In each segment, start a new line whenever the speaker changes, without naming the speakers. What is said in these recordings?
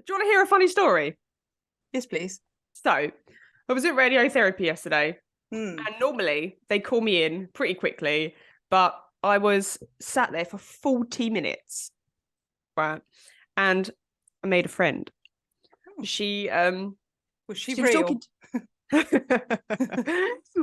you want to hear a funny story?
Yes, please.
So, I was at radiotherapy yesterday,
Mm.
and normally they call me in pretty quickly, but I was sat there for 40 minutes, right? And I made a friend.
Oh.
She
Was she
was
real?
talking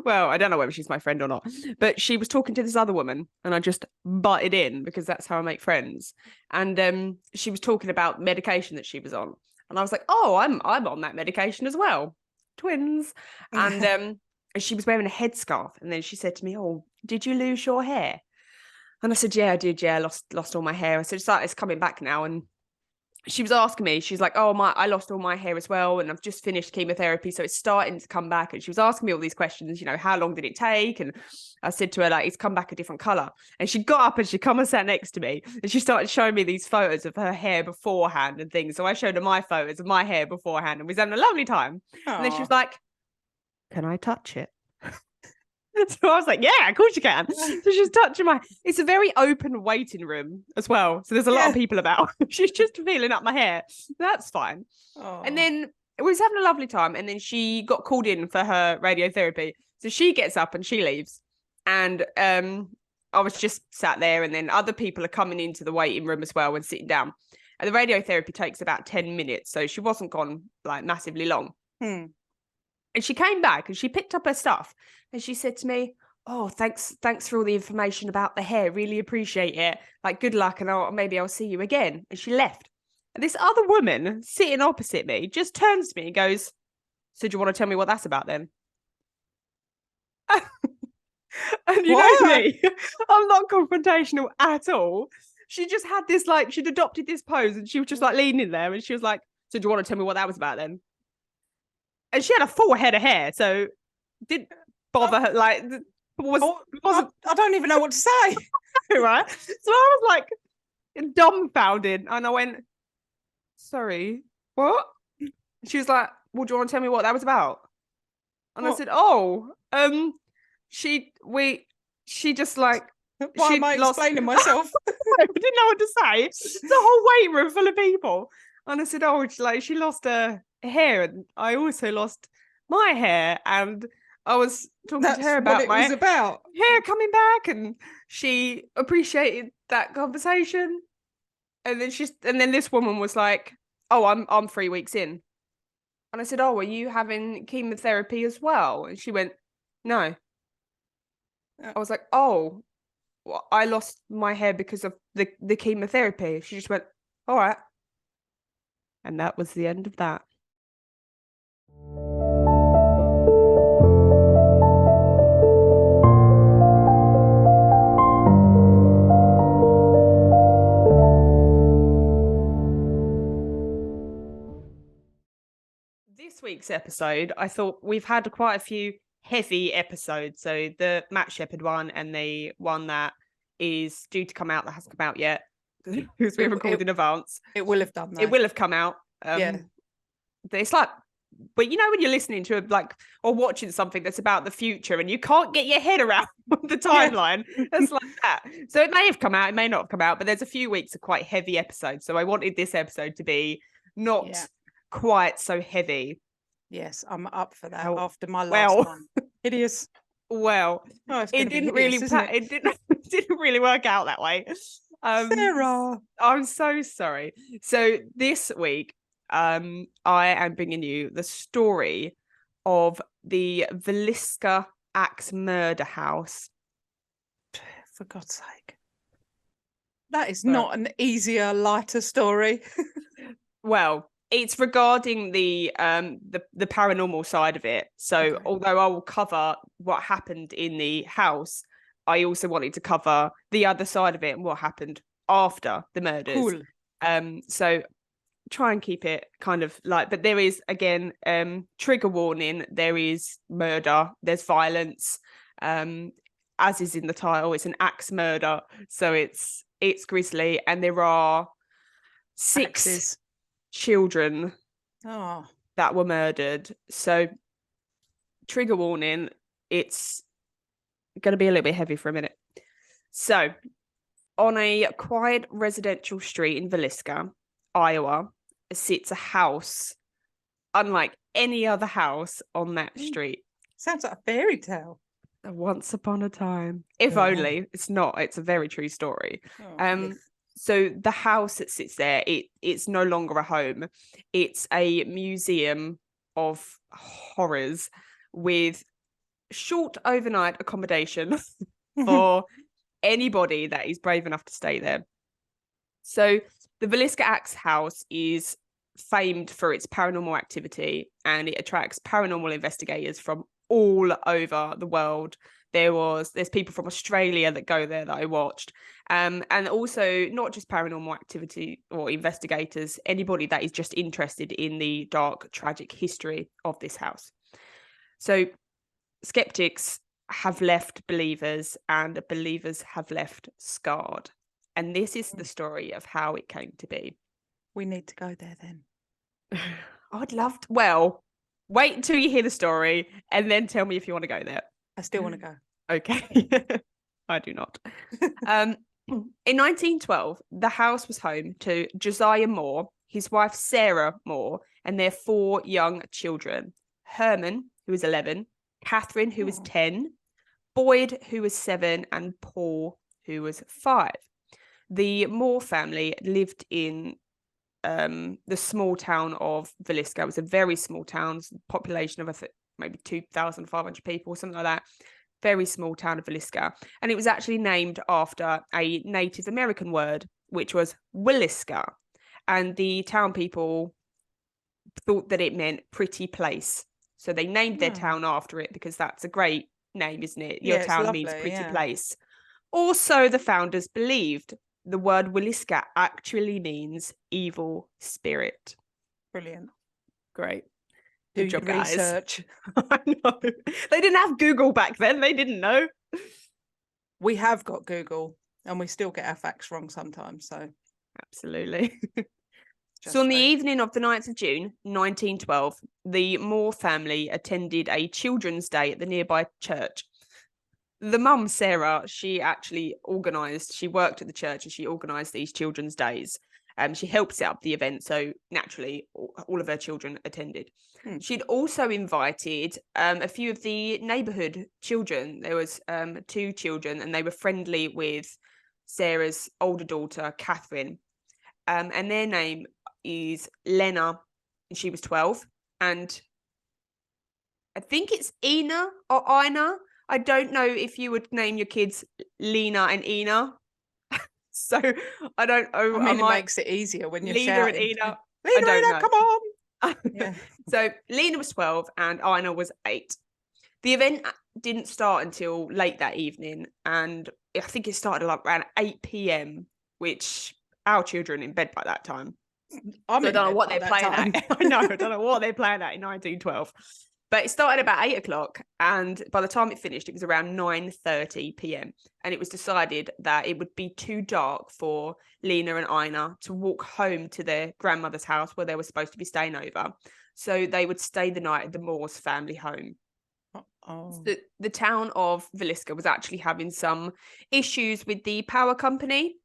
well, I don't know whether she's my friend or not, but she was talking to this other woman, and I just butted in because that's how I make friends. And she was talking about medication that she was on, and I was like, "Oh, I'm on that medication as well, twins." And she was wearing a headscarf, and then she said to me, "Oh, did you lose your hair?" And I said, "Yeah, I did. Yeah, lost all my hair." I said, "It's coming back now." And she was asking me, she's like, "Oh, I lost all my hair as well, and I've just finished chemotherapy, so it's starting to come back." And she was asking me all these questions, how long did it take? And I said to her, like, it's come back a different color. And she got up and she come and sat next to me, and she started showing me these photos of her hair beforehand and things. So I showed her my photos of my hair beforehand, and we was having a lovely time. And then she was like, "Can I touch it?" So I was like, "Yeah, of course you can." So she's touching it's a very open waiting room as well. So there's a lot of people about. She's just feeling up my hair. That's fine. And then we was having a lovely time. And then she got called in for her radiotherapy. So she gets up and she leaves. And I was just sat there, and then other people are coming into the waiting room as well and sitting down. And the radiotherapy takes about 10 minutes. So she wasn't gone like massively long. And she came back and she picked up her stuff, and she said to me, "Oh, thanks for all the information about the hair. Really appreciate it. Like, good luck, and maybe I'll see you again." And she left. And this other woman sitting opposite me just turns to me and goes, "So do you want to tell me what that's about then?" And you know me, I'm not confrontational at all. She just had this, like, she'd adopted this pose, and she was just like leaning there, and she was like, "So do you want to tell me what that was about then?" And she had a full head of hair, so didn't bother her. Like, wasn't.
I don't even know what to say.
Right? So I was like dumbfounded, and I went, "Sorry, what?" She was like, "Well, do you want to tell me what that was about?" And I said, "Oh, she just like
Why am I explaining myself?"
I didn't know what to say. It's a whole waiting room full of people, and I said, "Oh, she lost her hair, and I also lost my hair." And I was talking to her about my hair coming back, and she appreciated that conversation. And then this woman was like, "Oh, I'm 3 weeks in." And I said, "Oh, are you having chemotherapy as well?" And she went, "No." I was like, "Oh, well, I lost my hair because of the chemotherapy." She just went, "All right." And that was the end of that. This week's episode, I thought we've had quite a few heavy episodes. So the Matt Shepherd one, and the one that is due to come out that hasn't come out yet because we recorded in advance.
It will have done that.
It will have come out.
Yeah.
It's like, but when you're listening to or watching something that's about the future and you can't get your head around the timeline, it's like that. So it may have come out, it may not have come out, but there's a few weeks of quite heavy episodes. So I wanted this episode to be not quite so heavy.
Yes, I'm up for that after my last one. Hideous.
Well, it didn't really work out that way.
Sarah,
I'm so sorry. So this week, I am bringing you the story of the Villisca Ax Murder House.
For God's sake, that is not an easier, lighter story.
Well, it's regarding the paranormal side of it. So although I will cover what happened in the house, I also wanted to cover the other side of it and what happened after the murders.
Cool.
So try and keep it kind of like, but there is, again, trigger warning. There is murder, there's violence, as is in the title. It's an axe murder, so it's grisly, and there are 6 children that were murdered. So trigger warning, it's going to be a little bit heavy for a minute. So on a quiet residential street in Villisca, Iowa, sits a house unlike any other house on that street.
Sounds like a fairy tale.
Once upon a time. If
Oh.
only. It's not. It's a very true story.
Yes.
So the house that sits there, it's no longer a home. It's a museum of horrors with short overnight accommodation for anybody that is brave enough to stay there. So the Villisca Ax house is famed for its paranormal activity, and it attracts paranormal investigators from all over the world. There's people from Australia that go there that I watched, and also not just paranormal activity or investigators, anybody that is just interested in the dark, tragic history of this house. So skeptics have left believers, and believers have left scarred. And this is the story of how it came to be.
We need to go there then.
I'd love to. Well, wait until you hear the story and then tell me if you want to go there.
I still want to go.
Okay. I do not. In 1912, the house was home to Josiah Moore, his wife Sarah Moore, and their 4 young children. Herman, who was 11, Catherine, who was 10, Boyd, who was 7, and Paul, who was 5. The Moore family lived in the small town of Villisca. It was a very small town, population of maybe 2,500 people, something like that. Very small town of Villisca. And it was actually named after a Native American word, which was Villisca. And the town people thought that it meant pretty place. So they named their town after it, because that's a great name, isn't it? Your town lovely, means pretty place. Also, the founders believed the word Villisca actually means evil spirit.
Brilliant.
Great.
Good job, guys. Research.
I know. They didn't have Google back then. They didn't know.
We have got Google, and we still get our facts wrong sometimes. So
absolutely. So on the evening of the 9th of June, 1912, the Moore family attended a children's day at the nearby church. The mum, Sarah, she worked at the church and she organised these children's days. She helped set up the event, so naturally all of her children attended. She'd also invited a few of the neighbourhood children. There was 2 children, and they were friendly with Sarah's older daughter, Catherine. And their name is Lena, and she was 12. And I think it's Ina or Ina. I don't know if you would name your kids Lena and Ina. So I don't know.
I mean, it makes it easier when you're
Lena
shouting.
And Ina.
Lena, Ina, come on.
Yeah. So Lena was 12 and Ina was 8. The event didn't start until late that evening, and I think it started like around 8 p.m, which our children in bed by that time. I don't know what they're playing at. I know. I don't know what they're playing at in 1912. But it started about 8 o'clock, and by the time it finished, it was around 9:30 p.m. And it was decided that it would be too dark for Lena and Ina to walk home to their grandmother's house where they were supposed to be staying over. So they would stay the night at the Moore's family home. So the town of Villisca was actually having some issues with the power company.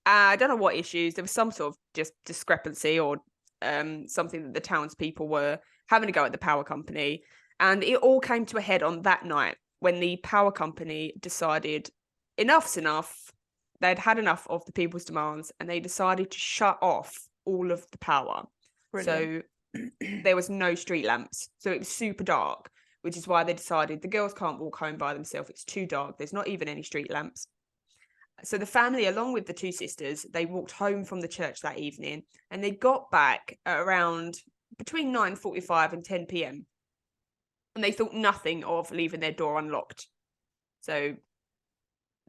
I don't know what issues. There was some sort of just discrepancy or something that the townspeople were having to go at the power company. And it all came to a head on that night when the power company decided enough's enough. They'd had enough of the people's demands, and they decided to shut off all of the power. Brilliant. So there was no street lamps. So it was super dark, which is why they decided the girls can't walk home by themselves. It's too dark. There's not even any street lamps. So the family, along with the 2 sisters, they walked home from the church that evening, and they got back at around between 9:45 and 10 p.m. And they thought nothing of leaving their door unlocked. So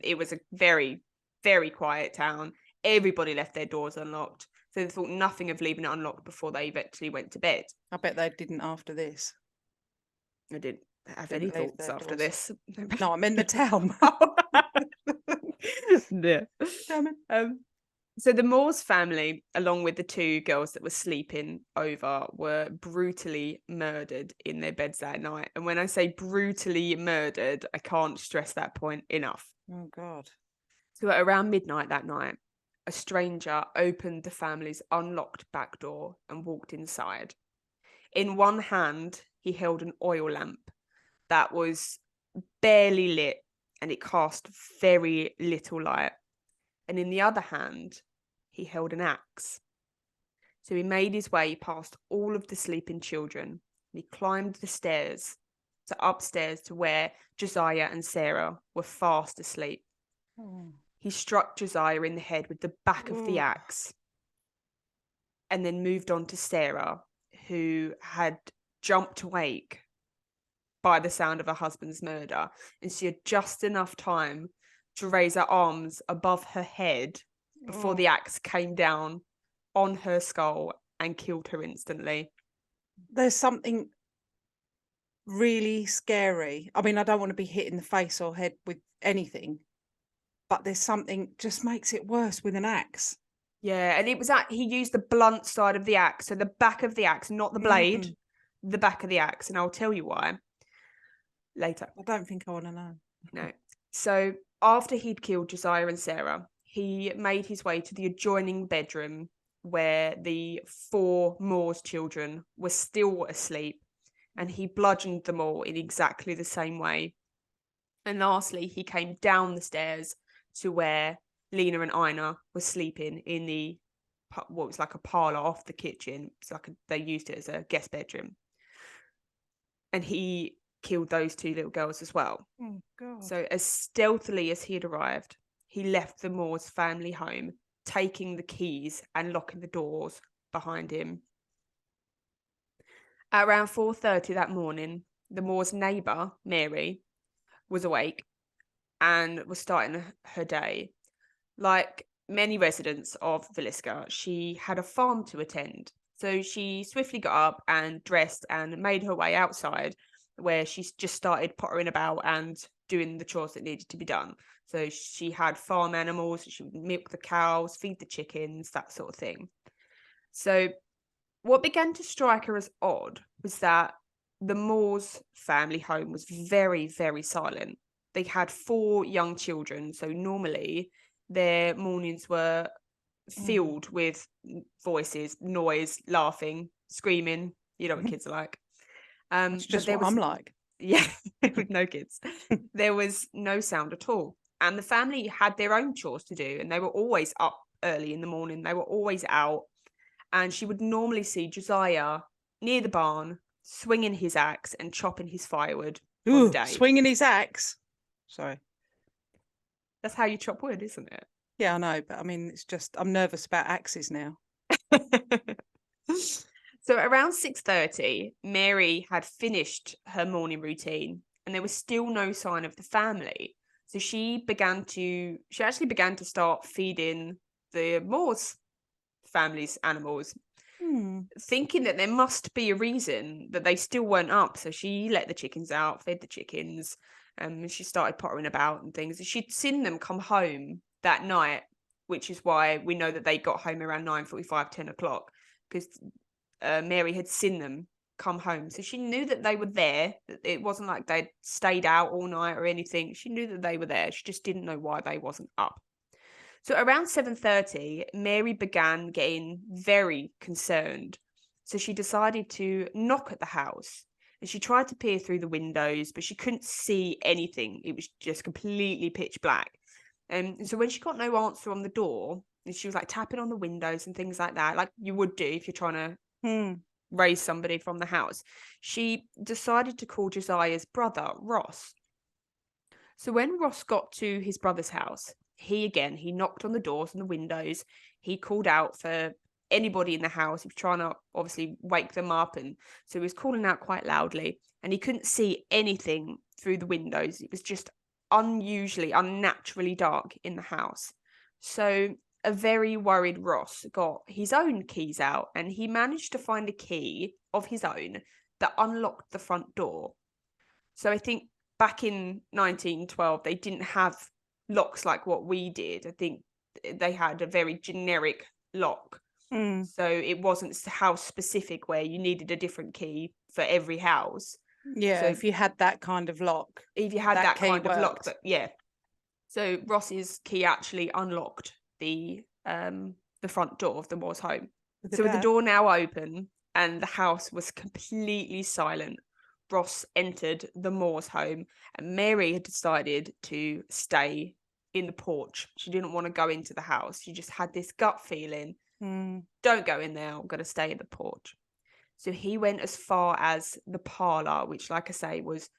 it was a very, very quiet town. Everybody left their doors unlocked. So they thought nothing of leaving it unlocked before they eventually went to bed.
I bet they didn't after this.
I didn't have any thoughts after this.
No, I'm in the town.
Yeah. So the Moore's family, along with the 2 girls that were sleeping over, were brutally murdered in their beds that night. And when I say brutally murdered, I can't stress that point enough.
Oh, God.
So at around midnight that night, a stranger opened the family's unlocked back door and walked inside. In one hand, he held an oil lamp that was barely lit and it cast very little light. And in the other hand, he held an axe. So he made his way past all of the sleeping children and he climbed the stairs to upstairs to where Josiah and Sarah were fast asleep.
Oh.
He struck Josiah in the head with the back of the axe and then moved on to Sarah, who had jumped awake by the sound of her husband's murder. And she had just enough time to raise her arms above her head before the axe came down on her skull and killed her instantly.
There's something really scary. I mean, I don't want to be hit in the face or head with anything, but there's something just makes it worse with an axe.
Yeah, and it was he used the blunt side of the axe, so the back of the axe, not the blade, the back of the axe, and I'll tell you why later.
I don't think I want to know.
No. So after he'd killed Josiah and Sarah, he made his way to the adjoining bedroom where the 4 Moores children were still asleep, and he bludgeoned them all in exactly the same way. And lastly, he came down the stairs to where Lena and Ina were sleeping in the what was like a parlor off the kitchen. It's like they used it as a guest bedroom, and he killed those 2 little girls as well.
Oh God!
So as stealthily as he had arrived, he left the Moores family home, taking the keys and locking the doors behind him. At around 4:30 that morning, the Moores' neighbour Mary was awake and was starting her day. Like many residents of Villisca, she had a farm to attend. So she swiftly got up and dressed and made her way outside, where she just started pottering about and doing the chores that needed to be done. So she had farm animals, she would milk the cows, feed the chickens, that sort of thing. So what began to strike her as odd was that the Moores family home was very, very silent. They had 4 young children, so normally their mornings were filled with voices, noise, laughing, screaming. You know what kids are like.
It's just what I'm like.
Yeah, with no kids. There was no sound at all. And the family had their own chores to do, and they were always up early in the morning. They were always out. And she would normally see Josiah near the barn, swinging his axe and chopping his firewood all day.
Swinging his axe? Sorry.
That's how you chop wood, isn't it?
Yeah, I know. But I mean, it's just, I'm nervous about axes now.
So around 6:30, Mary had finished her morning routine and there was still no sign of the family. So she actually began to start feeding the Moores family's animals, thinking that there must be a reason that they still weren't up. So she let the chickens out, fed the chickens, and she started pottering about and things. She'd seen them come home that night, which is why we know that they got home around 9:45, 10 o'clock, because Mary had seen them come home. So she knew that they were there. It wasn't like they'd stayed out all night or anything. She knew that they were there. She just didn't know why they wasn't up. So around 7:30, Mary began getting very concerned. So she decided to knock at the house. And she tried to peer through the windows, but she couldn't see anything. It was just completely pitch black. And so when she got no answer on the door, and she was like tapping on the windows and things like that, like you would do if you're trying to raise somebody from the house, she decided to call Josiah's brother, Ross. So when Ross got to his brother's house, he knocked on the doors and the windows. He called out for anybody in the house. He was trying to obviously wake them up, and so he was calling out quite loudly, and he couldn't see anything through the windows. It was just unnaturally dark in the house. So a very worried Ross got his own keys out, and he managed to find a key of his own that unlocked the front door. So I think back in 1912, they didn't have locks like what we did. I think they had a very generic lock. So it wasn't house specific where you needed a different key for every house.
Yeah, so if you had that kind of lock.
If you had that kind of lock, yeah. So Ross's key actually unlocked the the front door of the Moores home.
With the
So with the
dad?
door now open and the house was completely silent, Ross entered the Moores home, and Mary had decided to stay in the porch. She didn't want to go into the house. She just had this gut feeling, don't go in there, I'm going to stay in the porch. So he went as far as the parlour, which, like I say, was,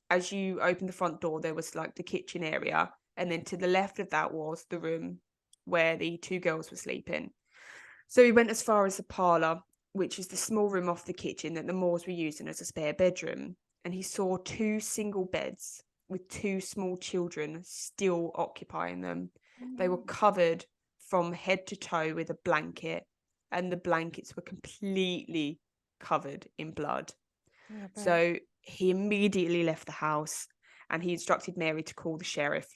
as you open the front door, there was like the kitchen area, and then to the left of that was the room where the two girls were sleeping. So he went as far as the parlour, which is the small room off the kitchen that the Moores were using as a spare bedroom, and he saw 2 single beds with 2 small children still occupying them. They were covered from head to toe with a blanket, and the blankets were completely covered in blood.
Yeah, I bet.
So he immediately left the house and he instructed Mary to call the sheriff.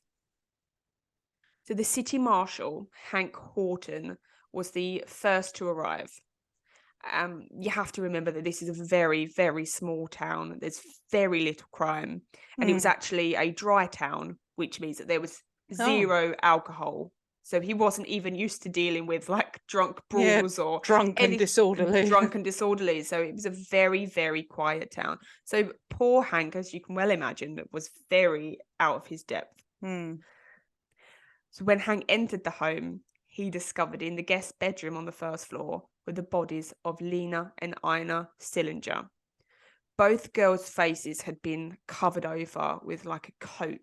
So the city marshal, Hank Horton, was the first to arrive. You have to remember that this is a very, very small town. There's very little crime. And it was actually a dry town, which means that there was zero alcohol. So he wasn't even used to dealing with like drunk brawls or
drunk and disorderly.
Drunk and disorderly. So it was a very, very quiet town. So poor Hank, as you can well imagine, was very out of his depth. So when Hank entered the home, he discovered in the guest bedroom on the first floor were the bodies of Lena and Ina Sillinger. Both girls' faces had been covered over with like a coat,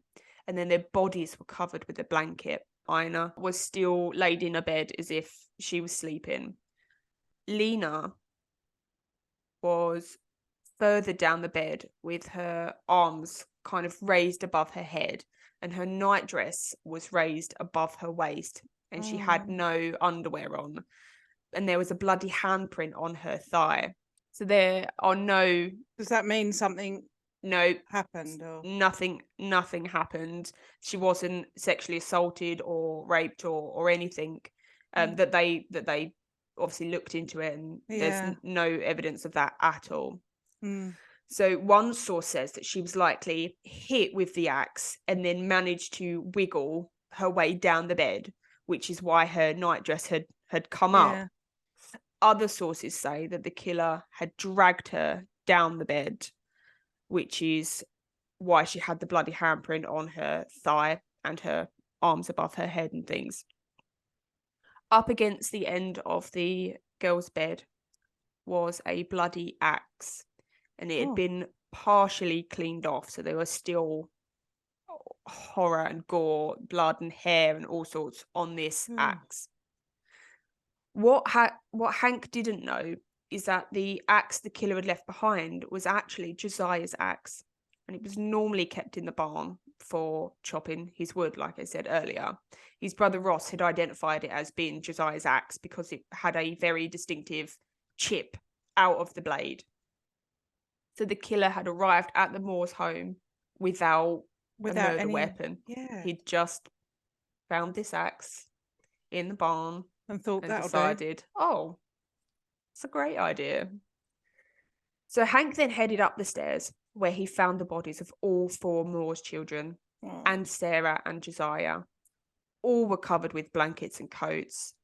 and then their bodies were covered with a blanket. Ina was still laid in a bed as if she was sleeping. Lena was further down the bed with her arms kind of raised above her head, and her nightdress was raised above her waist, and she had no underwear on, and there was a bloody handprint on her thigh. So there are no...
Does that mean something happened? Or
nothing happened. She wasn't sexually assaulted or raped or anything. That they obviously looked into it, and there's no evidence of that at all. So one source says that she was likely hit with the axe and then managed to wiggle her way down the bed, which is why her nightdress had come up. Other sources say that the killer had dragged her down the bed, which is why she had the bloody handprint on her thigh and her arms above her head and things. Up against the end of the girl's bed was a bloody axe, and it had been partially cleaned off, so there was still horror and gore, blood and hair and all sorts on this axe. What Hank didn't know is that the axe the killer had left behind was actually Josiah's axe, and it was normally kept in the barn for chopping his wood, like I said earlier. His brother Ross had identified it as being Josiah's axe because it had a very distinctive chip out of the blade. So the killer had arrived at the Moores home without a murder weapon. He'd just found this axe in the barn
and thought
and
that'll
decided, oh, it's a great idea. So Hank then headed up the stairs, where he found the bodies of all 4 Moores children and Sarah and Josiah. All were covered with blankets and coats.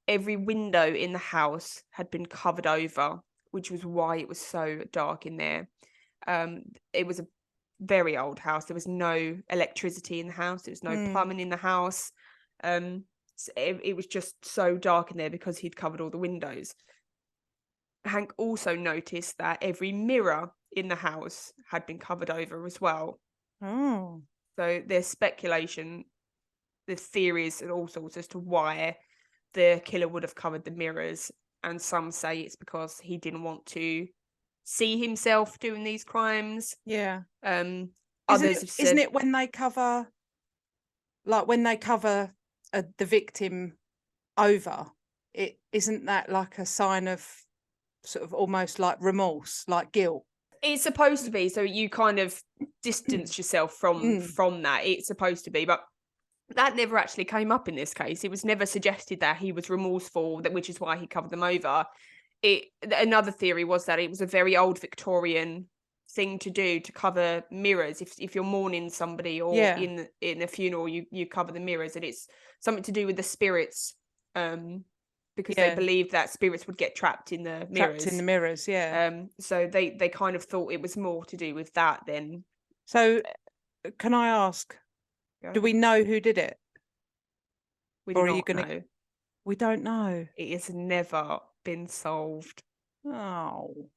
Every window in the house had been covered over, which was why it was so dark in there. It was a very old house. There was no electricity in the house. There was no plumbing in the house. So it was just so dark in there because he'd covered all the windows. Hank also noticed that every mirror in the house had been covered over as well. So there's speculation, there's theories and all sorts as to why the killer would have covered the mirrors. And some say it's because he didn't want to see himself doing these crimes. Others have said,
isn't it when they cover, the victim over, it isn't that like a sign of sort of almost like remorse, like guilt?
It's supposed to be, so you kind of distance yourself from that. It's supposed to be, but that never actually came up in this case. It was never suggested that he was remorseful, which is why he covered them over. Another theory was that it was a very old Victorian thing to do, to cover mirrors. If you're mourning somebody or in a funeral, you cover the mirrors, and it's something to do with the spirits because they believed that spirits would get trapped in the mirrors.
Trapped in the mirrors, yeah.
So they kind of thought it was more to do with that than.
So, can I ask, do we know who did it?
We do not know.
We don't know.
It has never been solved.
Oh.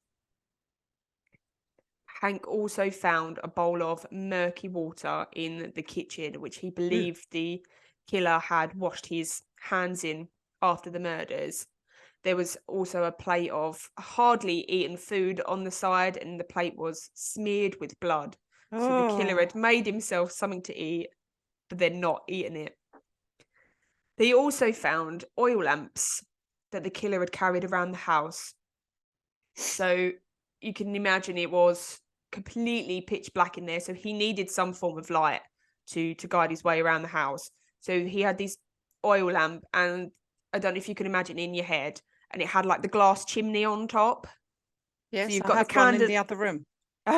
Hank also found a bowl of murky water in the kitchen, which he believed the killer had washed his hands in after the murders. There was also a plate of hardly eaten food on the side, and the plate was smeared with blood. So the killer had made himself something to eat, but then not eaten it. They also found oil lamps that the killer had carried around the house. So you can imagine it was completely pitch black in there. So he needed some form of light to guide his way around the house. So he had this oil lamp, and I don't know if you can imagine in your head, and it had like the glass chimney on top.
Yes,
so you've
I
got
have
the candle
one in the other room.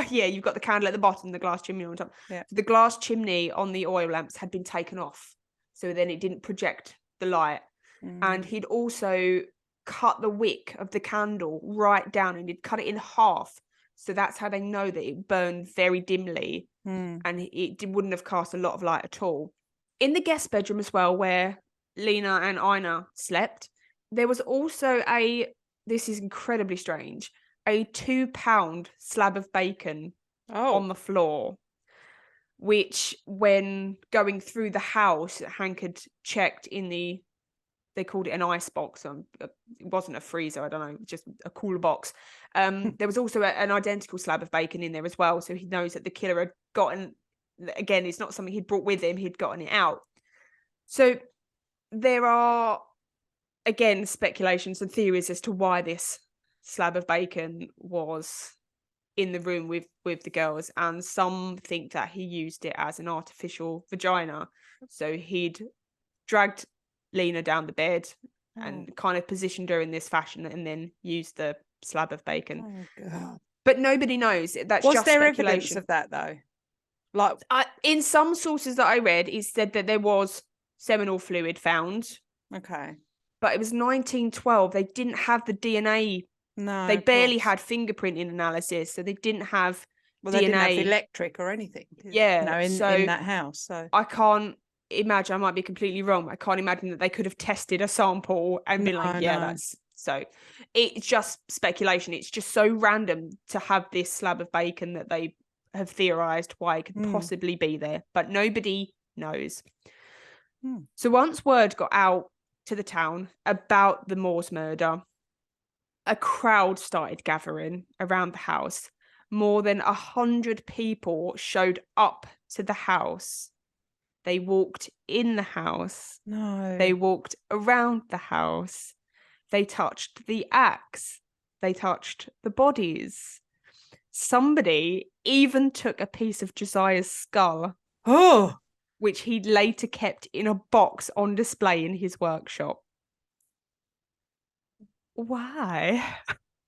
Yeah, you've got the candle at the bottom, the glass chimney on top.
Yeah.
So the glass chimney on the oil lamps had been taken off, so then it didn't project the light. And he'd also cut the wick of the candle right down, and he'd cut it in half. So that's how they know that it burned very dimly, and it wouldn't have cast a lot of light at all. In the guest bedroom as well, where Lena and Ina slept, there was also this is incredibly strange, a 2-pound slab of bacon on the floor, which when going through the house, Hank had checked in they called it an ice box. It wasn't a freezer, I don't know, just a cooler box. There was also an identical slab of bacon in there as well. So he knows that the killer had gotten, again, it's not something he'd brought with him, he'd gotten it out. So there are, again, speculations and theories as to why this slab of bacon was in the room with the girls. And some think that he used it as an artificial vagina. So he'd dragged Lena down the bed and kind of positioned her in this fashion, and then used the slab of bacon.
Oh, God.
But nobody knows. That's
Was
just
there
speculation.
evidence of that though? Like,
in some sources that I read, it said that there was seminal fluid found.
Okay.
But it was 1912. They didn't have the DNA.
No.
They barely had fingerprinting analysis, so they didn't have DNA.
They didn't have electric or anything.
Yeah.
In that house. So
I can't imagine, I might be completely wrong, but I can't imagine that they could have tested a sample and been like, that's so. It's just speculation. It's just so random to have this slab of bacon that they have theorized why it could possibly be there, but nobody knows. So once word got out to the town about the Moores murder, a crowd started gathering around the house. More than 100 people showed up to the house. They walked in the house.
No.
They walked around the house. They touched the axe. They touched the bodies. Somebody even took a piece of Josiah's skull, which he'd later kept in a box on display in his workshop. Why?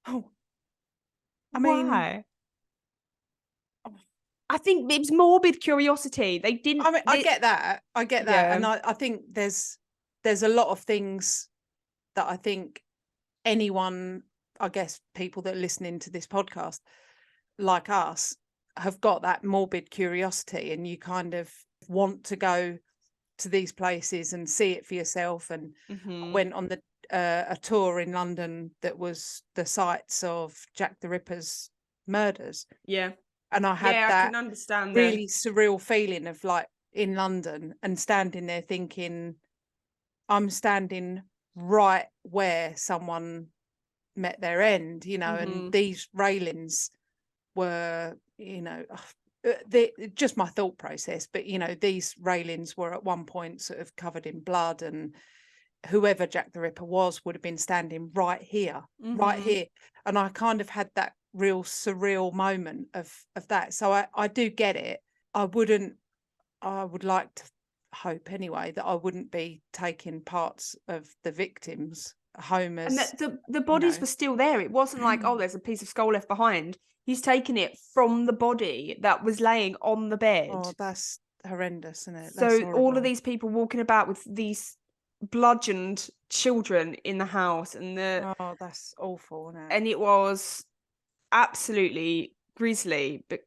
I mean,
I think it was morbid curiosity. They didn't.
I get that. And I think there's a lot of things that I think anyone, I guess people that are listening to this podcast like us, have got that morbid curiosity, and you kind of want to go to these places and see it for yourself. And I went on a tour in London that was the sites of Jack the Ripper's murders.
Yeah.
And I had
I can understand
really surreal feeling of like in London and standing there thinking, I'm standing right where someone met their end, and these railings were, just my thought process, but, these railings were at one point sort of covered in blood, and whoever Jack the Ripper was would have been standing right here. And I kind of had that real surreal moment of that. So I do get it. I would like to hope anyway that I wouldn't be taking parts of the victims home as...
And the bodies were still there. It wasn't like, there's a piece of skull left behind. He's taken it from the body that was laying on the bed.
Oh, that's horrendous, isn't it?
So all of these people walking about with these bludgeoned children in the house, and
that's awful, isn't it?
And it was absolutely grisly. But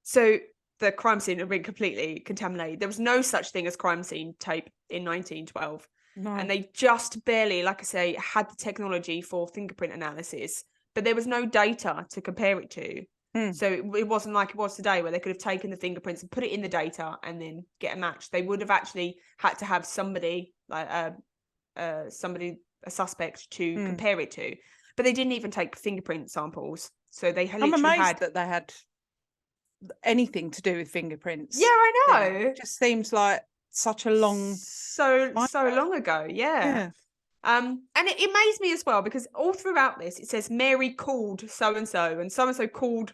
so the crime scene had been completely contaminated. There was no such thing as crime scene tape in 1912.
No.
And they just barely, like I say, had the technology for fingerprint analysis, but there was no data to compare it to. So it wasn't like it was today, where they could have taken the fingerprints and put it in the data and then get a match. They would have actually had to have somebody, like a suspect, to compare it to. But they didn't even take fingerprint samples. So they
I'm amazed that they had anything to do with fingerprints.
Yeah, I know.
It just seems like such a long
so long ago. Yeah. And it amazed me as well, because all throughout this it says Mary called so and so called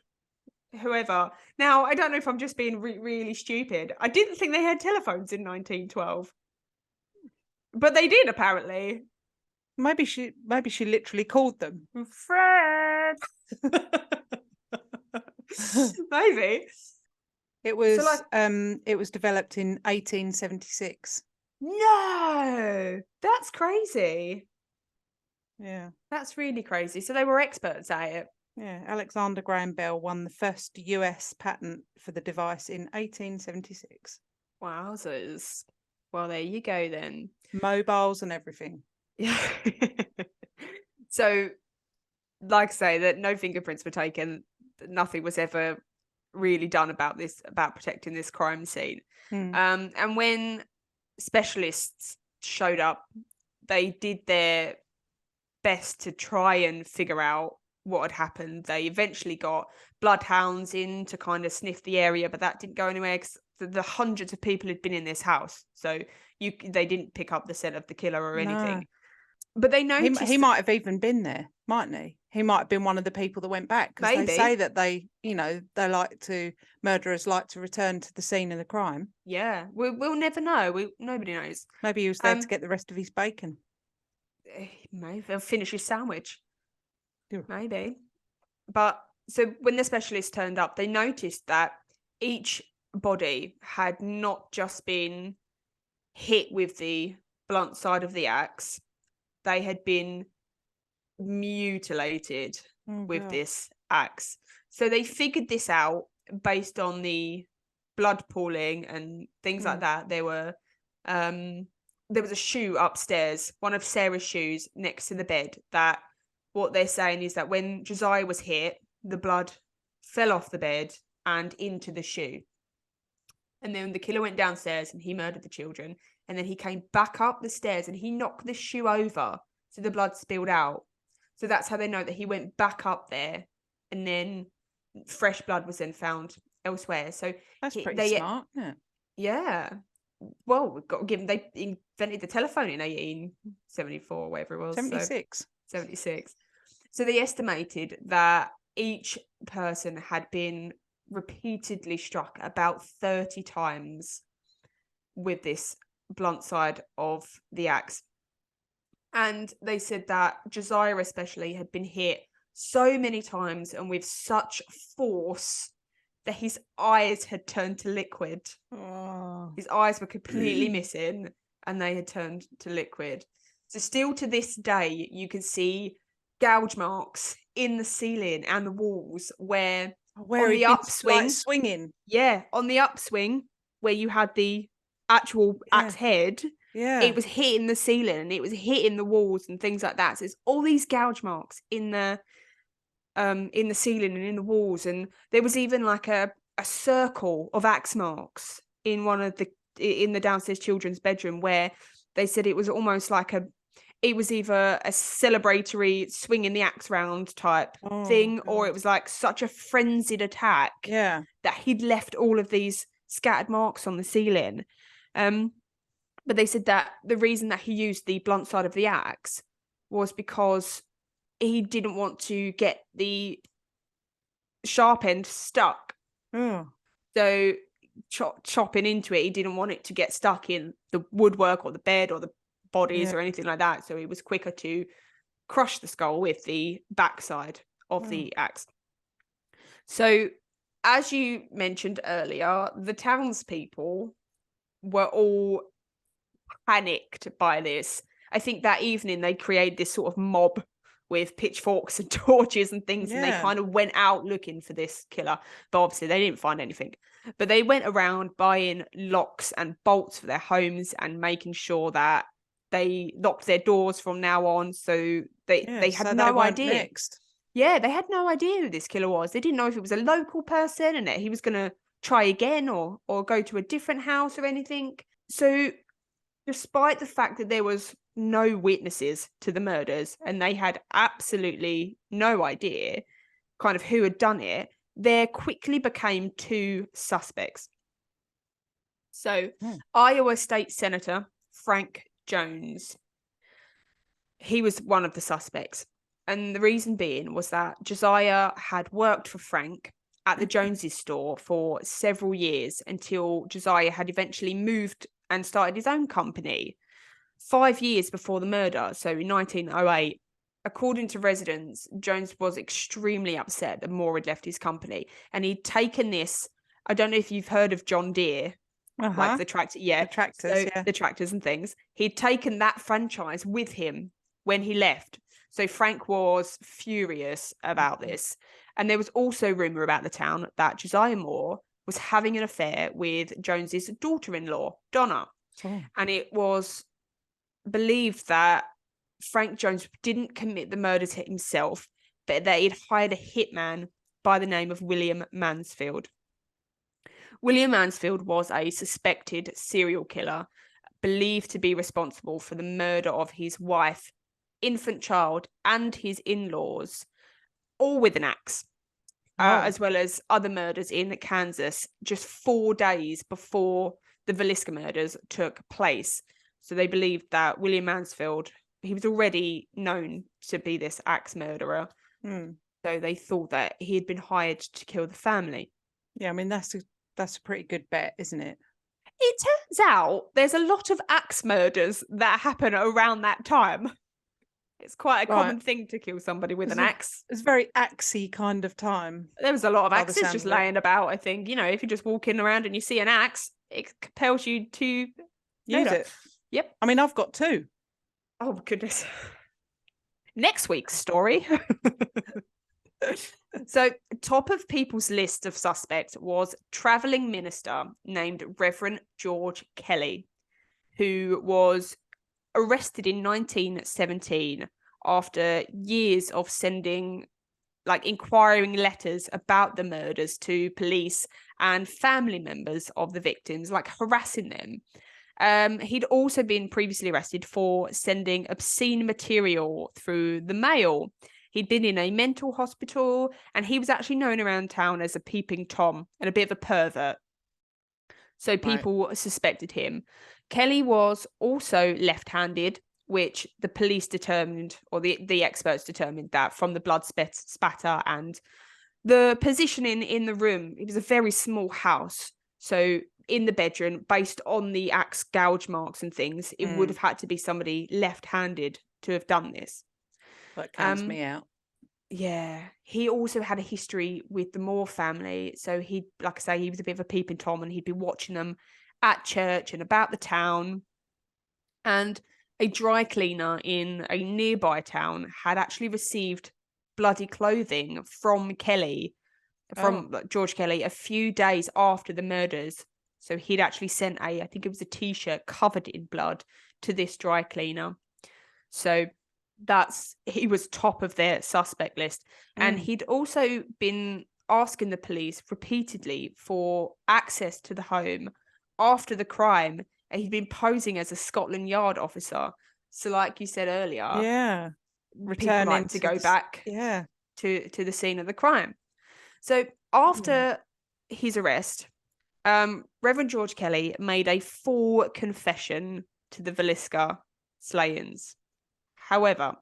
whoever. Now, I don't know if I'm just being really stupid. I didn't think they had telephones in 1912, but they did, apparently.
Maybe she literally called them.
Fred. Maybe.
It was developed in 1876.
No, that's crazy.
Yeah,
that's really crazy. So they were experts at it.
Yeah, Alexander Graham Bell won the first US patent for the device in 1876.
Wowzers. Well, there you go then.
Mobiles and everything.
Yeah. So, like I say, that no fingerprints were taken. Nothing was ever really done about protecting this crime scene. And when specialists showed up, they did their best to try and figure out what had happened. They eventually got bloodhounds in to kind of sniff the area, but that didn't go anywhere because the hundreds of people had been in this house, so they didn't pick up the scent of the killer or anything. But they noticed
he might have even been there, mightn't he? He might have been one of the people that went back, because they say that murderers like to return to the scene of the crime.
Yeah, we'll never know. Nobody knows.
Maybe he was there to get the rest of his bacon.
Maybe they'll finish his sandwich. Maybe. But so when the specialists turned up, they noticed that each body had not just been hit with the blunt side of the axe, they had been mutilated with this axe. So they figured this out based on the blood pooling and things like that. There was a shoe upstairs, one of Sarah's shoes next to the bed, that what they're saying is that when Josiah was hit, the blood fell off the bed and into the shoe. And then the killer went downstairs and he murdered the children. And then he came back up the stairs and he knocked the shoe over, so the blood spilled out. So that's how they know that he went back up there, and then fresh blood was then found elsewhere. So
that's pretty smart, isn't it?
Yeah. Well, we've got to give them, they invented the telephone in 1874 or whatever it was.
76.
76. So they estimated that each person had been repeatedly struck about 30 times with this blunt side of the axe. And they said that Josiah especially had been hit so many times and with such force that his eyes had turned to liquid. His eyes were completely missing and they had turned to liquid. So still to this day, you can see gouge marks in the ceiling and the walls where on the upswing,
swinging.
Yeah, on the upswing where you had the actual axe head, it was hitting the ceiling and it was hitting the walls and things like that. So it's all these gouge marks in the ceiling and in the walls, and there was even like a circle of axe marks in the downstairs children's bedroom, where they said it was almost like it was either a celebratory swinging the axe round type thing, or it was like such a frenzied attack that he'd left all of these scattered marks on the ceiling. But they said that the reason that he used the blunt side of the axe was because he didn't want to get the sharp end stuck. So chopping into it, he didn't want it to get stuck in the woodwork or the bed or the bodies or anything like that. So it was quicker to crush the skull with the backside of the axe. So as you mentioned earlier, the townspeople were all panicked by this. I think that evening they created this sort of mob with pitchforks and torches and things, and they kind of went out looking for this killer. But obviously they didn't find anything. But they went around buying locks and bolts for their homes and making sure that they locked their doors from now on. So they had no idea.
Next.
Yeah, they had no idea who this killer was. They didn't know if it was a local person and that he was going to try again or go to a different house or anything. So despite the fact that there was no witnesses to the murders and they had absolutely no idea kind of who had done it, there quickly became two suspects. So Iowa State Senator Frank Jones, he was one of the suspects. And the reason being was that Josiah had worked for Frank at the Joneses store for several years until Josiah had eventually moved and started his own company 5 years before the murder. So in 1908, according to residents, Jones was extremely upset that Moore had left his company, and he'd taken this. I don't know if you've heard of John Deere, like the tractor,
the tractors,
the tractors and things. He'd taken that franchise with him when he left. So Frank was furious about this. And there was also rumor about the town that Josiah Moore was having an affair with Jones's daughter-in-law, Donna. And it was believed that Frank Jones didn't commit the murders himself, but that he'd hired a hitman by the name of William Mansfield. William Mansfield was a suspected serial killer, believed to be responsible for the murder of his wife, infant child, and his in-laws, all with an axe, as well as other murders in Kansas just 4 days before the Villisca murders took place. So they believed that William Mansfield, he was already known to be this axe murderer. So they thought that he had been hired to kill the family.
Yeah, I mean, that's a pretty good bet, isn't it?
It turns out there's a lot of axe murders that happen around that time. It's quite a common thing to kill somebody with an axe.
It's a very axey kind of time.
There was a lot of axes just laying about, I think. You know, if you're just walking around and you see an axe, it compels you to
use it.
Yep.
I mean, I've got two.
Oh, goodness. Next week's story. So, top of people's list of suspects was travelling minister named Reverend George Kelly, who was arrested in 1917 after years of sending inquiring letters about the murders to police and family members of the victims, harassing them. He'd also been previously arrested for sending obscene material through the mail. He'd been in a mental hospital, and he was actually known around town as a peeping Tom and a bit of a pervert. So people suspected him. Kelly was also left-handed, which the police determined, or the experts determined, that from the blood spatter and the positioning in the room. It was a very small house. So in the bedroom, based on the axe gouge marks and things, it would have had to be somebody left-handed to have done this.
That counts me out.
Yeah. He also had a history with the Moore family. So he, like I say, he was a bit of a peeping Tom, and he'd be watching them at church and about the town. And a dry cleaner in a nearby town had actually received bloody clothing from Kelly, George Kelly, a few days after the murders. So he'd actually sent I think it was a t-shirt covered in blood to this dry cleaner. So he was top of their suspect list. And he'd also been asking the police repeatedly for access to the home after the crime. And he'd been posing as a Scotland Yard officer. So like you said earlier, people like to go back to the scene of the crime. So after his arrest, Reverend George Kelly made a full confession to the Villisca slayings. However,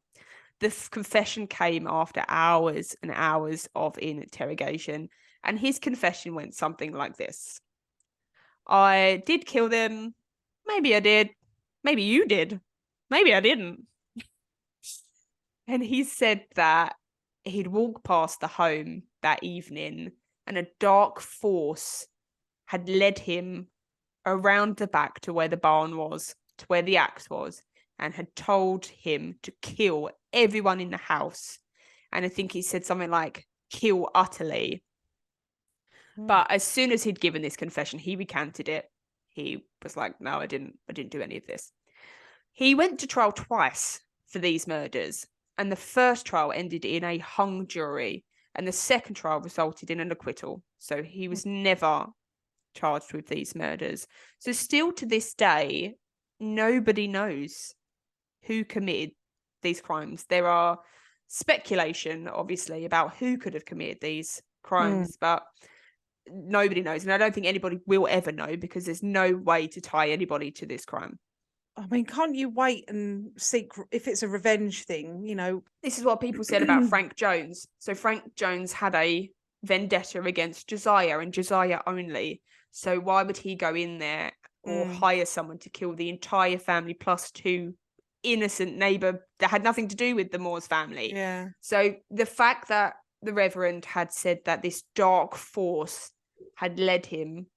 this confession came after hours and hours of interrogation, and his confession went something like this. I did kill them. Maybe I did. Maybe you did. Maybe I didn't. And he said that he'd walked past the home that evening, and a dark force had led him around the back to where the barn was to where the axe was and had told him to kill everyone in the house. And I think he said something like, kill utterly. But as soon as he'd given this confession, he recanted it. He was like, no, I didn't do any of this. He went to trial twice for these murders, and the first trial ended in a hung jury, and the second trial resulted in an acquittal. So he was never charged with these murders. So still to this day, nobody knows who committed these crimes. There are speculation, obviously, about who could have committed these crimes, but nobody knows. And I don't think anybody will ever know, because there's no way to tie anybody to this crime.
I mean, can't you wait and seek, if it's a revenge thing, you know?
This is what people said about Frank Jones. So Frank Jones had a vendetta against Josiah, and Josiah only. So why would he go in there or hire someone to kill the entire family plus 2 innocent neighbor that had nothing to do with the Moores family?
Yeah.
So the fact that the Reverend had said that this dark force had led him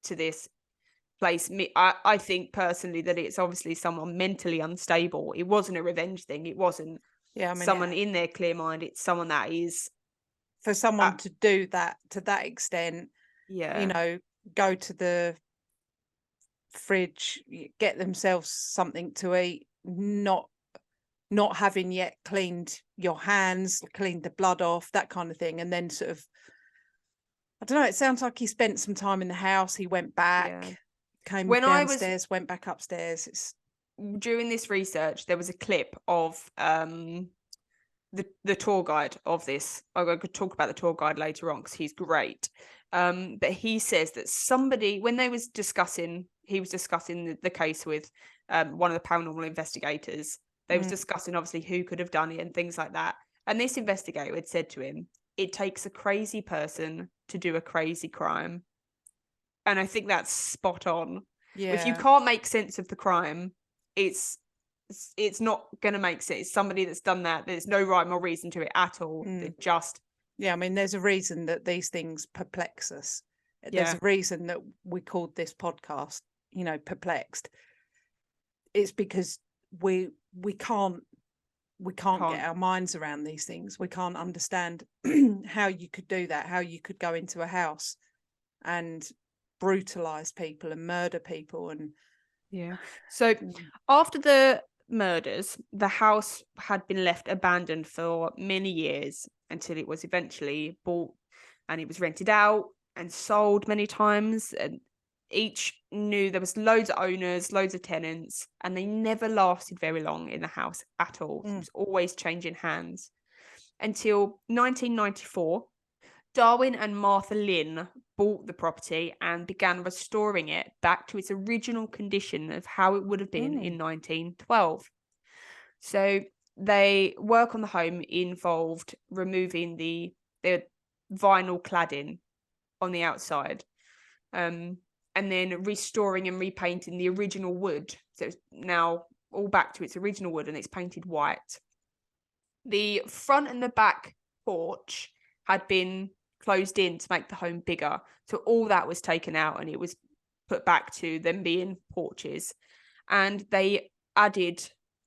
to this place, I think personally that it's obviously someone mentally unstable. It wasn't a revenge thing. It wasn't someone in their clear mind. It's someone that is,
for someone to do that to that extent, you know, go to the fridge, get themselves something to eat, not having yet cleaned your hands, cleaned the blood off, that kind of thing, and then sort of, I don't know, it sounds like he spent some time in the house, he went back, came downstairs, went back upstairs.
During this research, there was a clip of the tour guide of this. I could talk about the tour guide later on because he's great. But he says that somebody, when he was discussing the case with one of the paranormal investigators, they was discussing obviously who could have done it and things like that. And this investigator had said to him, it takes a crazy person to do a crazy crime. And I think that's spot on. Yeah. If you can't make sense of the crime, it's not going to make sense. It's somebody that's done that. There's no rhyme or reason to it at all. It just...
Yeah, I mean, there's a reason that these things perplex us. There's a reason that we called this podcast, you know, Perplexed. It's because we can't get our minds around these things. We can't understand how you could do that, how you could go into a house and brutalize people and murder people. And
so after the murders, the house had been left abandoned for many years until it was eventually bought, and it was rented out and sold many times, and each knew there was loads of owners, loads of tenants, and they never lasted very long in the house at all. It was always changing hands until 1994. Darwin and Martha Lynn bought the property and began restoring it back to its original condition of how it would have been in 1912. So they work on the home involved removing the vinyl cladding on the outside, and then restoring and repainting the original wood. So it's now all back to its original wood, and it's painted white. The front and the back porch had been closed in to make the home bigger. So all that was taken out and it was put back to them being porches. And they added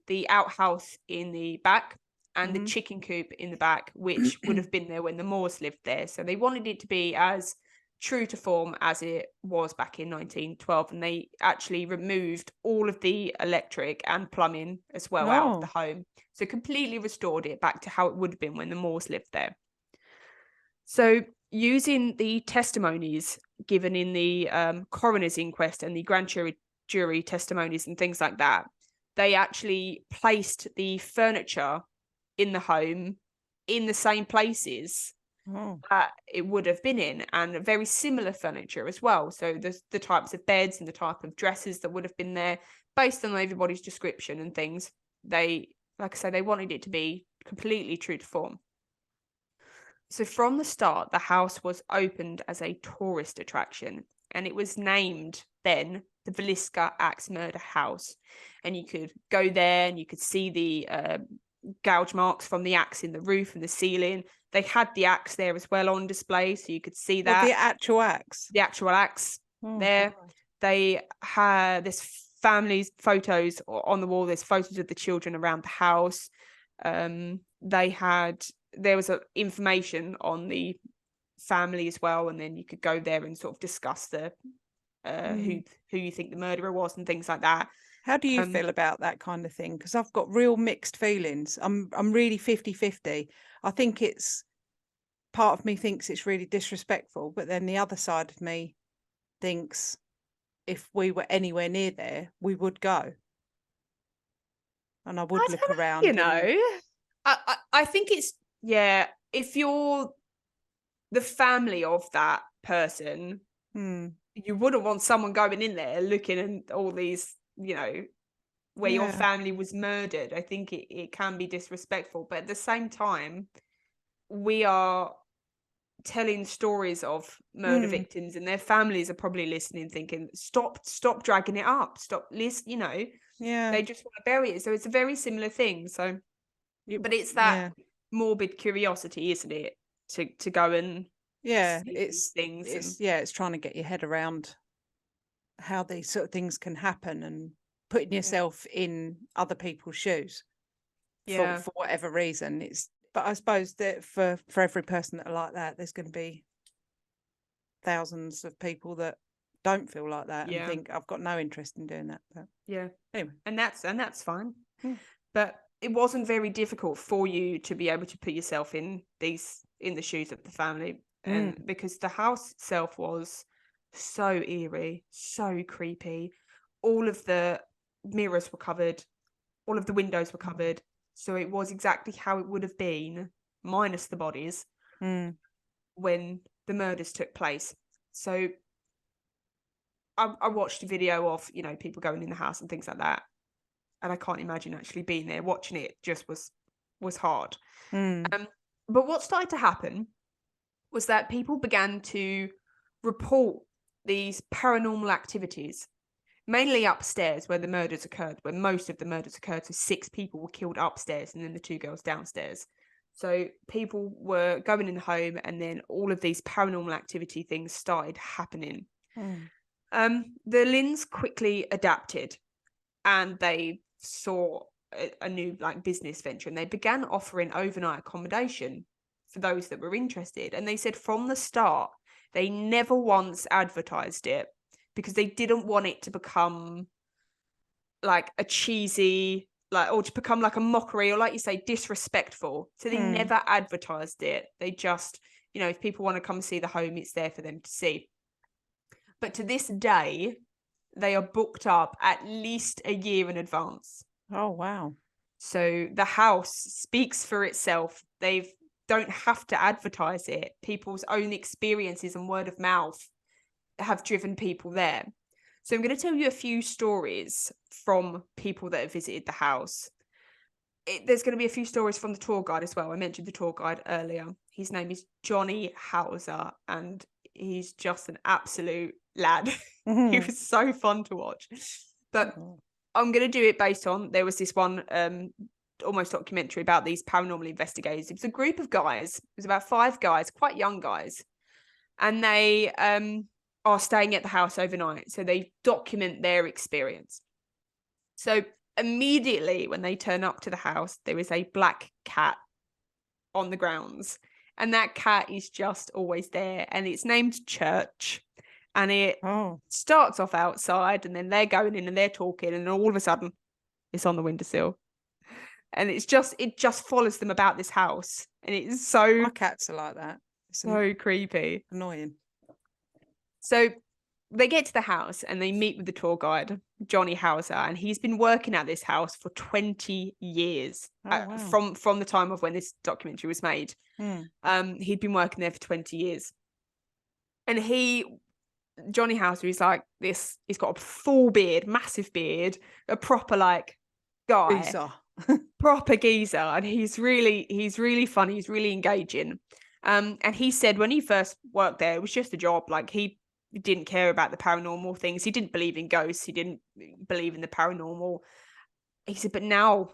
the outhouse in the back and the chicken coop in the back, which would have been there when the Moores lived there. So they wanted it to be as true to form as it was back in 1912. And they actually removed all of the electric and plumbing as well out of the home. So completely restored it back to how it would have been when the Moores lived there. So using the testimonies given in the coroner's inquest and the grand jury testimonies and things like that, they actually placed the furniture in the home in the same places that it would have been in, and very similar furniture as well. So the types of beds and the type of dresses that would have been there based on everybody's description and things. They, like I say, they wanted it to be completely true to form. So from the start, the house was opened as a tourist attraction, and it was named then the Villisca Ax Murder House. And you could go there and you could see the gouge marks from the axe in the roof and the ceiling. They had the axe there as well on display, so you could see that.
The actual axe?
The actual axe there. God. They had, there's families' photos on the wall. There's photos of the children around the house. There was information on the family as well, and then you could go there and sort of discuss the who you think the murderer was and things like that.
How do you feel about that kind of thing? Because I've got real mixed feelings. I'm really 50-50. I think it's, part of me thinks it's really disrespectful, but then the other side of me thinks if we were anywhere near there, we would go. And I would look around.
You know, I think it's, yeah, if you're the family of that person, you wouldn't want someone going in there looking at all these, you know, where your family was murdered. I think it can be disrespectful, but at the same time, we are telling stories of murder victims, and their families are probably listening, thinking, stop dragging it up, stop, listen, you know. They just want to bury it. So it's a very similar thing. So, but it's that morbid curiosity, isn't it, to go and
it's
things.
It's trying to get your head around how these sort of things can happen and putting yourself in other people's shoes for whatever reason. But I suppose that for every person that are like that, there's going to be thousands of people that don't feel like that and think, I've got no interest in doing that. But anyway,
and that's fine. But it wasn't very difficult for you to be able to put yourself in the shoes of the family, and because the house itself was so eerie, so creepy. All of the mirrors were covered, all of the windows were covered, so it was exactly how it would have been, minus the bodies, when the murders took place. So I watched a video of, you know, people going in the house and things like that, and I can't imagine actually being there. Watching it just was hard. But what started to happen was that people began to report these paranormal activities, mainly upstairs where the murders occurred, where most of the murders occurred. So 6 people were killed upstairs and then the 2 girls downstairs. So people were going in the home, and then all of these paranormal activity things started happening. The Lynns quickly adapted, and they saw a new business venture, and they began offering overnight accommodation for those that were interested. And they said from the start, they never once advertised it because they didn't want it to become like a cheesy, or to become like a mockery, or like you say, disrespectful. So they never advertised it. They just, you know, if people want to come see the home, it's there for them to see. But to this day, they are booked up at least a year in advance.
Oh, wow.
So the house speaks for itself. They don't have to advertise it. People's own experiences and word of mouth have driven people there. So I'm going to tell you a few stories from people that have visited the house. There's going to be a few stories from the tour guide as well. I mentioned the tour guide earlier. His name is Johnny Hauser, and he's just an absolute lad. He was so fun to watch. But I'm going to do it based on, there was this one almost documentary about these paranormal investigators. It was a group of guys. It was about 5 guys, quite young guys. And they are staying at the house overnight. So they document their experience. So immediately when they turn up to the house, there is a black cat on the grounds. And that cat is just always there. And it's named Church. And it starts off outside, and then they're going in and they're talking, and all of a sudden it's on the windowsill. And it just follows them about this house. And it's so...
My cats are like that. It's
so creepy.
Annoying.
So they get to the house and they meet with the tour guide, Johnny Hauser, and he's been working at this house for 20 years.
Wow.
From the time of when this documentary was made. He'd been working there for 20 years. And Johnny Hauser is like this, he's got a full beard, massive beard, a proper guy.
Geezer.
Proper geezer. And he's really funny, he's really engaging. And he said when he first worked there, it was just a job. He didn't care about the paranormal things. He didn't believe in ghosts. He didn't believe in the paranormal. He said, but now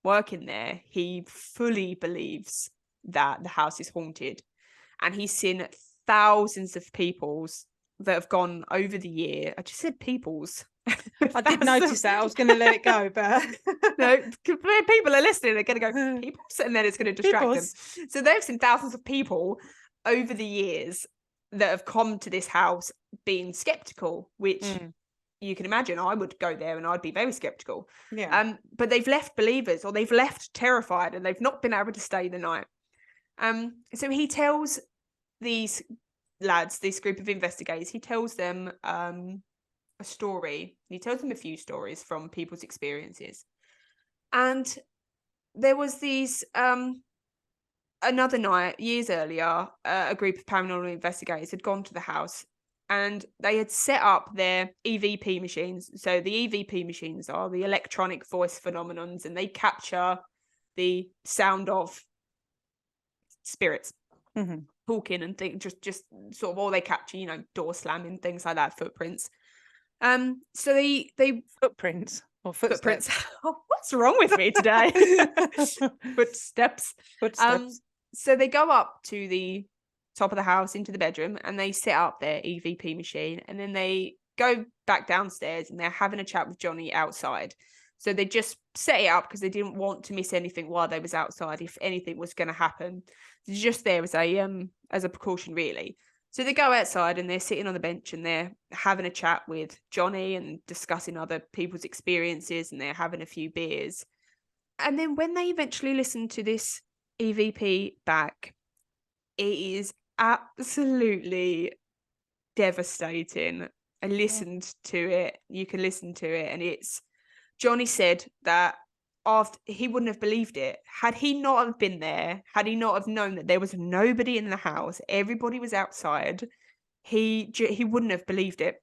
working there, he fully believes that the house is haunted. And he's seen thousands of people's that have gone over the year. I just said peoples.
I did notice that. I was going to let it go, but
no, people are listening. They're going to go peoples, and then it's going to distract them. So they've seen thousands of people over the years that have come to this house being skeptical, which you can imagine I would go there and I'd be very skeptical.
Yeah.
But they've left believers, or they've left terrified, and they've not been able to stay the night. So he tells these lads, this group of investigators, he tells them a story. He tells them a few stories from people's experiences. And there was these another night, years earlier, a group of paranormal investigators had gone to the house, and they had set up their EVP machines. So the EVP machines are the electronic voice phenomenons, and they capture the sound of spirits talking and things, just sort of all they capture, you know, door slamming, things like that, footprints. So they
footprints or footsteps.
Oh, what's wrong with me today? Footsteps. So they go up to the top of the house into the bedroom, and they set up their EVP machine, and then they go back downstairs and they're having a chat with Johnny outside. So they just set it up because they didn't want to miss anything while they was outside if anything was going to happen. It's just there as a precaution, really. So they go outside and they're sitting on the bench and they're having a chat with Johnny and discussing other people's experiences, and they're having a few beers. And then when they eventually listen to this EVP back, it is absolutely devastating. I listened to it. You can listen to it, and it's Johnny said that after he wouldn't have believed it had he not have been there, had he not have known that there was nobody in the house, everybody was outside. He wouldn't have believed it.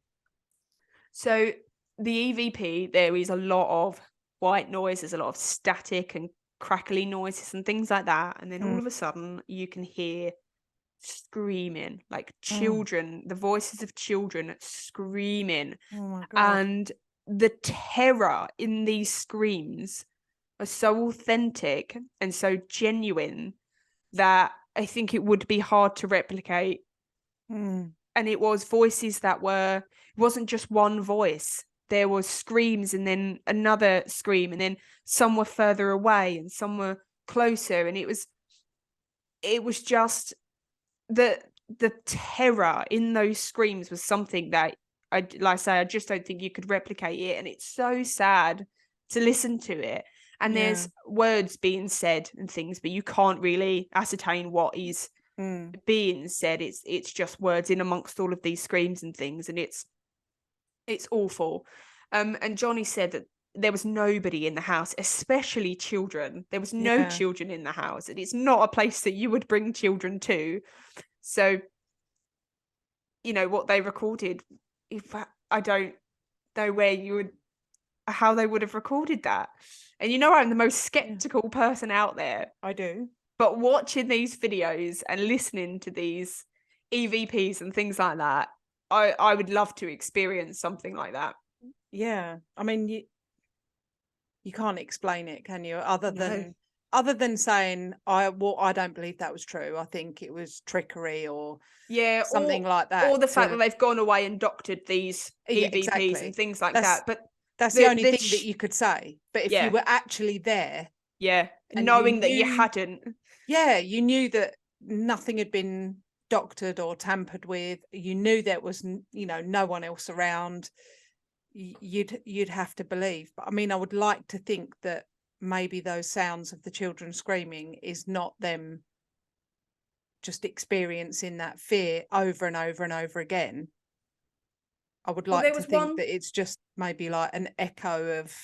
So the EVP, there is a lot of white noise, there's a lot of static and crackly noises and things like that, and then all of a sudden you can hear screaming, like children, the voices of children screaming.
Oh my God.
And the terror in these screams are so authentic and so genuine that I think it would be hard to replicate. And it was voices that it wasn't just one voice. There was screams and then another scream, and then some were further away and some were closer, and it was just the terror in those screams was something that I just don't think you could replicate it. And it's so sad to listen to it. And there's words being said and things, but you can't really ascertain what is being said. It's just words in amongst all of these screams and things, and it's awful. And Johnny said that there was nobody in the house, especially children. There was no children in the house, and it's not a place that you would bring children to. So, you know, what they recorded, if I don't know how they would have recorded that. And you know, I'm the most skeptical person out there.
I do.
But watching these videos and listening to these EVPs and things like that, I would love to experience something like that.
Yeah. I mean, you can't explain it, can you? Other than saying, I don't believe that was true. I think it was trickery or something like that.
Or the fact that they've gone away and doctored these EVPs and things like that. But
that's the only thing that you could say. But if you were actually there.
Yeah. Knowing that you hadn't.
Yeah. You knew that nothing had been doctored or tampered with. You knew there was, no one else around. You'd have to believe. But I mean, I would like to think that maybe those sounds of the children screaming is not them just experiencing that fear over and over and over again. I would like to think that it's just maybe like an echo of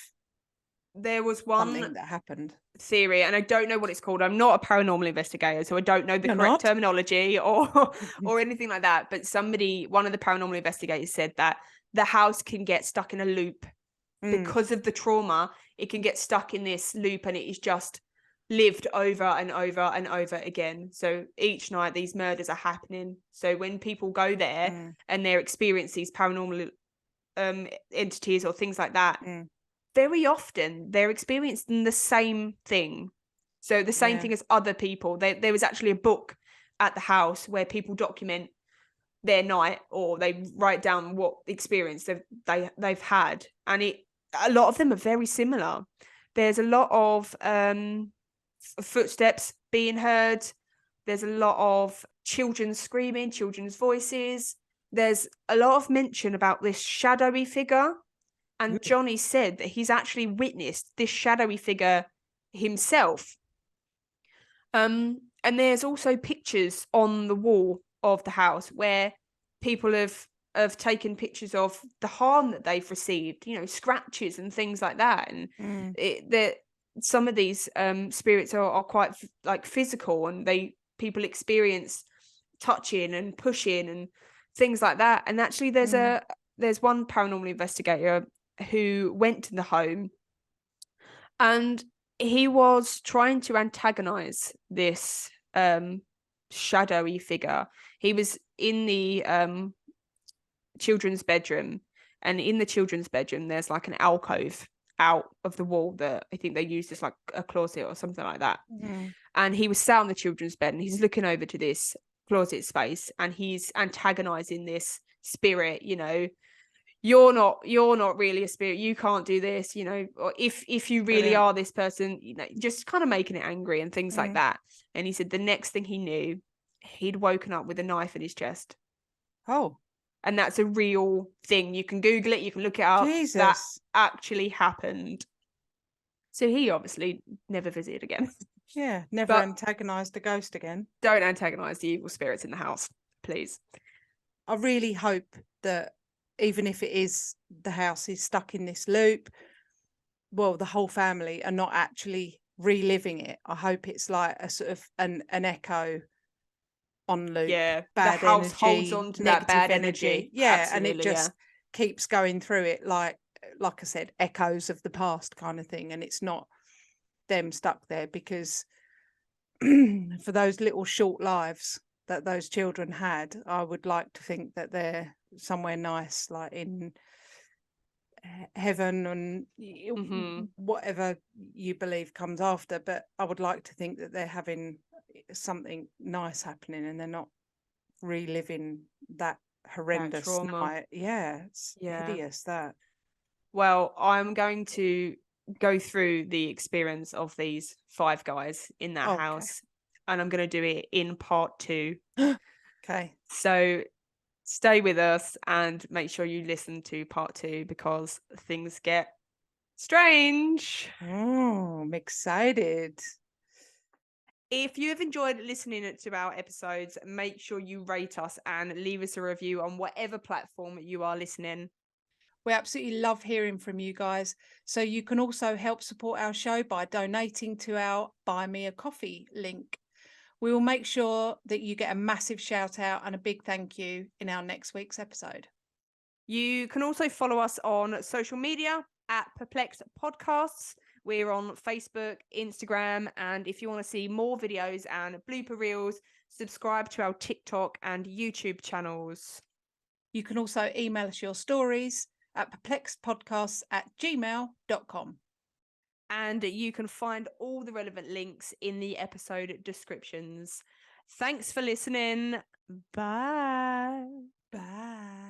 there was one
something that happened.
Theory, and I don't know what it's called. I'm not a paranormal investigator, so I don't know the correct terminology or anything like that. But one of the paranormal investigators said that the house can get stuck in a loop because of the trauma. It can get stuck in this loop, and it is just lived over and over and over again. So each night these murders are happening. So when people go there and they're experiencing these paranormal entities or things like that, very often they're experiencing the same thing. So the same thing as other people. There was actually a book at the house where people document their night, or they write down what experience they've had, and a lot of them are very similar. There's a lot of footsteps being heard. There's a lot of children screaming, children's voices. There's a lot of mention about this shadowy figure. And Johnny said that he's actually witnessed this shadowy figure himself. And there's also pictures on the wall of the house where people have taken pictures of the harm that they've received, you know, scratches and things like that. And some of these spirits are quite like physical, and people experience touching and pushing and things like that. And actually there's one paranormal investigator who went to the home, and he was trying to antagonize this shadowy figure. He was in the children's bedroom, and in the children's bedroom there's like an alcove out of the wall that I think they used as like a closet or something like that. And he was sat on the children's bed, and he's looking over to this closet space, and he's antagonizing this spirit, you know, you're not really a spirit, you can't do this, you know, or if you really are this person, you know, just kind of making it angry and things like that. And he said the next thing he knew, he'd woken up with a knife in his chest. And that's a real thing. You can Google it, you can look it up.
Jesus.
That actually happened. So he obviously never visited again.
Yeah, never antagonized a ghost again.
Don't antagonize the evil spirits in the house, please.
I really hope that even if it is the house is stuck in this loop, well, the whole family are not actually reliving it. I hope it's like a sort of an echo on loop.
Yeah,
bad
the house
energy,
holds on to that bad energy.
Yeah,
absolutely,
and it just keeps going through it like I said, echoes of the past kind of thing. And it's not them stuck there, because for those little short lives that those children had, I would like to think that they're somewhere nice, like in heaven and whatever you believe comes after. But I would like to think that they're having something nice happening, and they're not reliving that horrendous night. Yeah, it's hideous, that.
Well, I'm going to go through the experience of these 5 guys in that house, and I'm going to do it in part 2.
Okay.
So stay with us and make sure you listen to part 2, because things get strange.
Oh, I'm excited.
If you have enjoyed listening to our episodes, make sure you rate us and leave us a review on whatever platform you are listening.
We absolutely love hearing from you guys. So you can also help support our show by donating to our Buy Me a Coffee link. We will make sure that you get a massive shout out and a big thank you in our next week's episode.
You can also follow us on social media at Perplexed Podcasts. We're on Facebook, Instagram, and if you want to see more videos and blooper reels, subscribe to our TikTok and YouTube channels.
You can also email us your stories at perplexedpodcasts@gmail.com.
And you can find all the relevant links in the episode descriptions. Thanks for listening. Bye.
Bye.